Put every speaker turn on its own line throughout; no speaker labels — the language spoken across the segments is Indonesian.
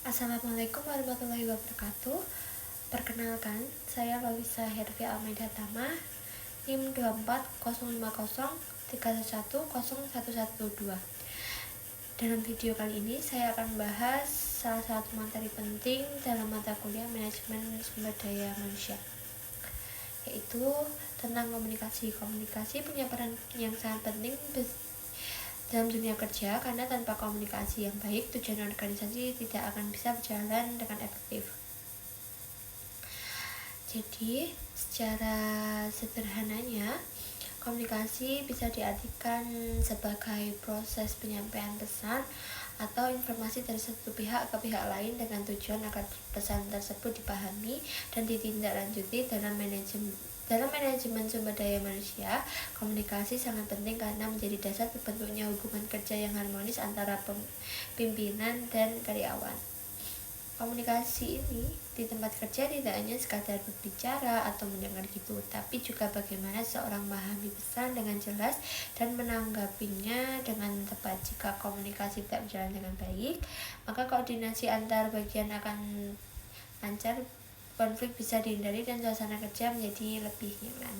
Assalamualaikum warahmatullahi wabarakatuh. Perkenalkan, saya Lawisa Herfi Almeida Tama, NIM 2405031101112. Dalam video kali ini saya akan membahas salah satu materi penting dalam mata kuliah manajemen sumber daya manusia, yaitu tentang komunikasi. Komunikasi punya peran yang sangat penting dalam dunia kerja, karena tanpa komunikasi yang baik, tujuan organisasi tidak akan bisa berjalan dengan efektif. Jadi, secara sederhananya, komunikasi bisa diartikan sebagai proses penyampaian pesan atau informasi dari satu pihak ke pihak lain dengan tujuan agar pesan tersebut dipahami dan ditindaklanjuti. Dalam manajemen sumber daya manusia, komunikasi sangat penting karena menjadi dasar terbentuknya hubungan kerja yang harmonis antara pimpinan dan karyawan. Komunikasi ini di tempat kerja tidak hanya sekadar berbicara atau mendengar gitu, tapi juga bagaimana seorang memahami pesan dengan jelas dan menanggapinya dengan tepat. Jika komunikasi tidak berjalan dengan baik, maka koordinasi antar bagian akan lancar, konflik bisa dihindari, dan suasana kerja menjadi lebih nyaman.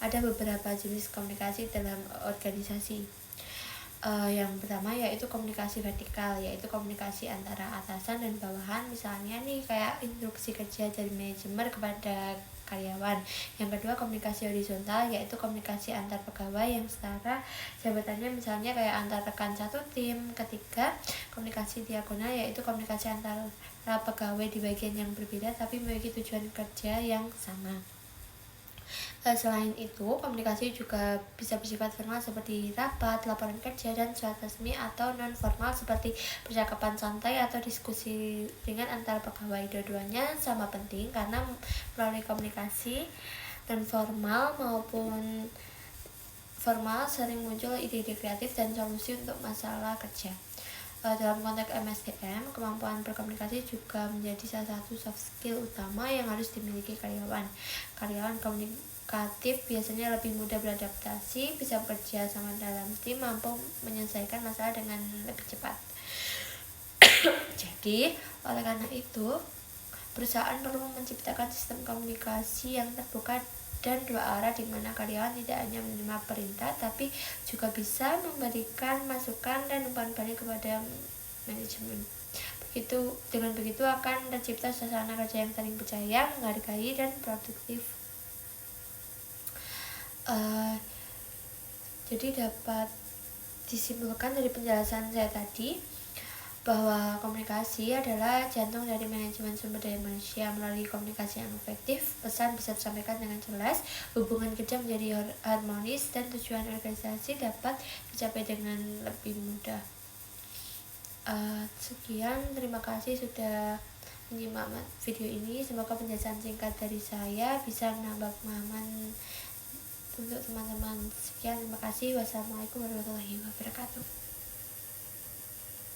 Ada beberapa jenis komunikasi dalam organisasi. Yang pertama yaitu komunikasi vertikal, yaitu komunikasi antara atasan dan bawahan, misalnya nih kayak instruksi kerja dari manajemen kepada karyawan. Yang kedua, komunikasi horizontal, yaitu komunikasi antar pegawai yang setara jabatannya, misalnya kayak antar rekan satu tim. Ketiga, komunikasi diagonal, yaitu komunikasi antara pegawai di bagian yang berbeda tapi memiliki tujuan kerja yang sama. Selain itu, komunikasi juga bisa bersifat formal seperti rapat, laporan kerja, dan surat resmi, atau non formal seperti percakapan santai atau diskusi ringan antar pegawai. Dua-duanya sama penting karena melalui komunikasi non formal maupun formal sering muncul ide-ide kreatif dan solusi untuk masalah kerja. Dalam konteks MSDM, kemampuan berkomunikasi juga menjadi salah satu soft skill utama yang harus dimiliki karyawan. Karyawan komunikatif biasanya lebih mudah beradaptasi, bisa bekerja sama dalam tim, mampu menyelesaikan masalah dengan lebih cepat. Jadi, oleh karena itu, perusahaan perlu menciptakan sistem komunikasi yang terbuka dan dua arah, di mana karyawan tidak hanya menerima perintah tapi juga bisa memberikan masukan dan umpan balik kepada manajemen. Dengan begitu akan tercipta suasana kerja yang saling percaya, menghargai, dan produktif. Jadi dapat disimpulkan dari penjelasan saya tadi bahwa komunikasi adalah jantung dari manajemen sumber daya manusia. Melalui komunikasi yang efektif, pesan bisa disampaikan dengan jelas, hubungan kerja menjadi harmonis, dan tujuan organisasi dapat dicapai dengan lebih mudah. Sekian, terima kasih sudah menyimak video ini. Semoga penjelasan singkat dari saya bisa menambah pemahaman untuk teman-teman. Sekian, terima kasih. Wassalamualaikum warahmatullahi wabarakatuh.